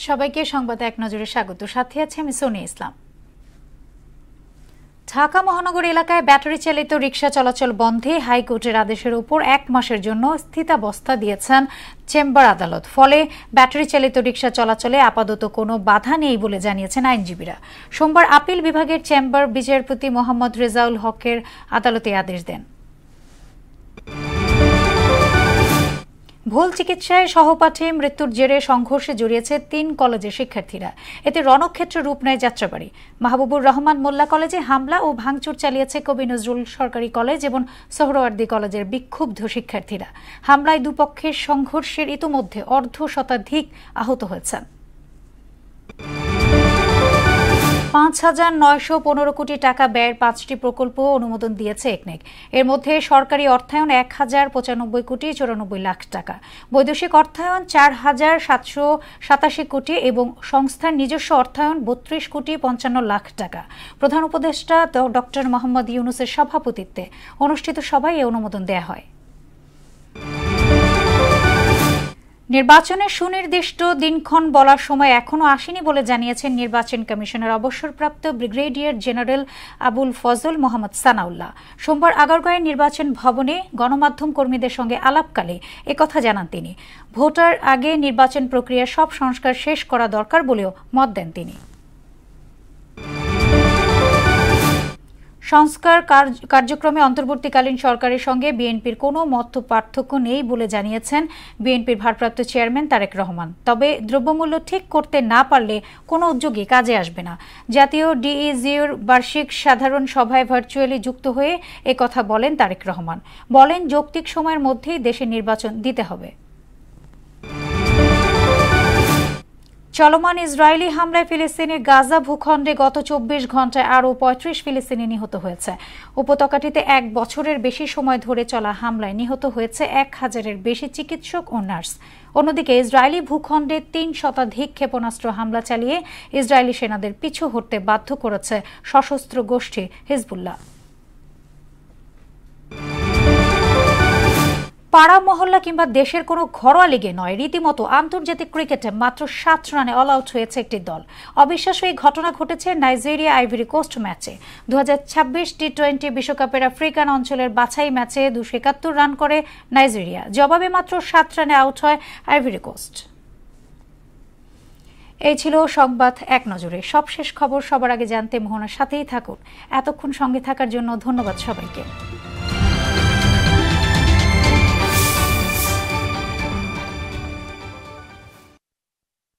সবাইকে সংবাদ এক নজরে স্বাগত। সাথে আছে আমি সোনিয়া ইসলাম। ঢাকা মহানগর এলাকায় ব্যাটারি চালিত রিকশা চলাচল বন্ধে হাইকোর্টের আদেশের উপর 1 মাসের জন্য স্থিতাবস্থা দিয়েছেন চেম্বার আদালত। ফলে ব্যাটারি চালিত রিকশা চলাচলে আপাতত কোনো বাধা নেই বলে জানিয়েছেন আইনজীবীরা। সোমবার আপিল বিভাগের চেম্বার বিচারপতি মোহাম্মদ রেজাউল হকের আদালতে আদেশ দেন। ভুল চিকিৎসায় সহপাঠী মৃত্যুর জেরে সংঘর্ষে জড়িয়েছে 3 কলেজের শিক্ষার্থীরা। এতে রণক্ষেত্র রূপ নেয় যাত্রাবাড়ি। মাহবুবুর রহমান মোল্লা কলেজে হামলা ও ভাঙচুর চালিয়েছে কবি নজরুল সরকারি কলেজ এবং সোহরাওয়ার্দী কলেজের বিক্ষুব্ধ শিক্ষার্থীরা। হামলায় দুপক্ষের সংঘর্ষের ইতোমধ্যে অর্ধশতাধিক আহত হয়েছেন। ৫,৯১৫ কোটি টাকা ব্যয়ের 5টি প্রকল্প অনুমোদন দিয়েছে একনেক। এর মধ্যে সরকারি অর্থায়ন ১,০৯৫ কোটি ৯৪ লাখ টাকা, বৈদেশিক অর্থায়ন ৪,৭৮৭ কোটি এবং সংস্থার নিজস্ব অর্থায়ন ৩২ কোটি ৫৫ লাখ টাকা। প্রধান উপদেষ্টা ডক্টর মোহাম্মদ ইউনূসের সভাপতিত্বে অনুষ্ঠিত সভায় এই অনুমোদন দেয়া হয়। নির্বাচনের সুনির্দিষ্ট দিনক্ষণ বলার সময় এখনও আসেনি বলে জানিয়েছেন নির্বাচন কমিশনের অবসরপ্রাপ্ত ব্রিগেডিয়ার জেনারেল আবুল ফজল মোহাম্মদ সানাউল্লাহ। সোমবার আগারগাঁওয়ের নির্বাচন ভবনে গণমাধ্যম কর্মীদের সঙ্গে আলাপকালে একথা জানান তিনি। ভোটার আগে নির্বাচন প্রক্রিয়ার সব সংস্কার শেষ করা দরকার বলেও মত দেন তিনি। সংস্কার কার্যক্রমে অন্তর্বর্তীকালীন সরকারের সঙ্গে বিএনপির কোনো মত পার্থক্য নেই বলে জানিয়েছেন বিএনপির ভারপ্রাপ্ত চেয়ারম্যান তারেক রহমান। তবে দ্রব্যমূল্য ঠিক করতে না পারলে কোনো উদ্যোগই কাজে আসবে না। জাতীয় ডিইজির বার্ষিক সাধারণ সভায় ভার্চুয়ালি যুক্ত হয়ে একথা বলেন তারেক রহমান। বলেন, যৌক্তিক সময়ের মধ্যেই দেশে নির্বাচন দিতে হবে। চলমান ইসরায়েলি হামলায় ফিলিস্তিনের গাজা ভূখণ্ডে গত ২৪ ঘণ্টায় আরও ৩৫ ফিলিস্তিনি নিহত হয়েছে। উপত্যকাটিতে 1 বছরের বেশি সময় ধরে চলা হামলায় নিহত হয়েছে ১,০০০-এর বেশি চিকিৎসক ও নার্স। অন্যদিকে ইসরায়েলি ভূখণ্ডে ৩ শতাধিক ক্ষেপণাস্ত্র হামলা চালিয়ে ইসরায়েলি সেনাদের পিছু হটতে বাধ্য করেছে সশস্ত্র গোষ্ঠী হিজবুল্লাহ। পাড়া মহল্লা কিংবা দেশের কোনো ঘরোয়া লিগে নয়, রীতিমতো আন্তর্জাতিক ক্রিকেটে মাত্র ৭ রানে অল আউট হয়েছে একটি দল। অবিশ্বাস্য এই ঘটনা ঘটেছে নাইজেরিয়া আইভরি কোস্ট ম্যাচে। ২০২৬ টি-20 বিশ্বকাপের আফ্রিকান অঞ্চলের বাছাই ম্যাচে ২৭১ রান করে নাইজেরিয়া। জবাবে মাত্র ৭ রানে আউট হয় আইভরি কোস্ট। এই ছিল সংবাদ এক নজরে। সবশেষ খবর সবার আগে জানতে মোহনার সাথেই থাকুন। এতক্ষণ সঙ্গে থাকার জন্য ধন্যবাদ সবাইকে।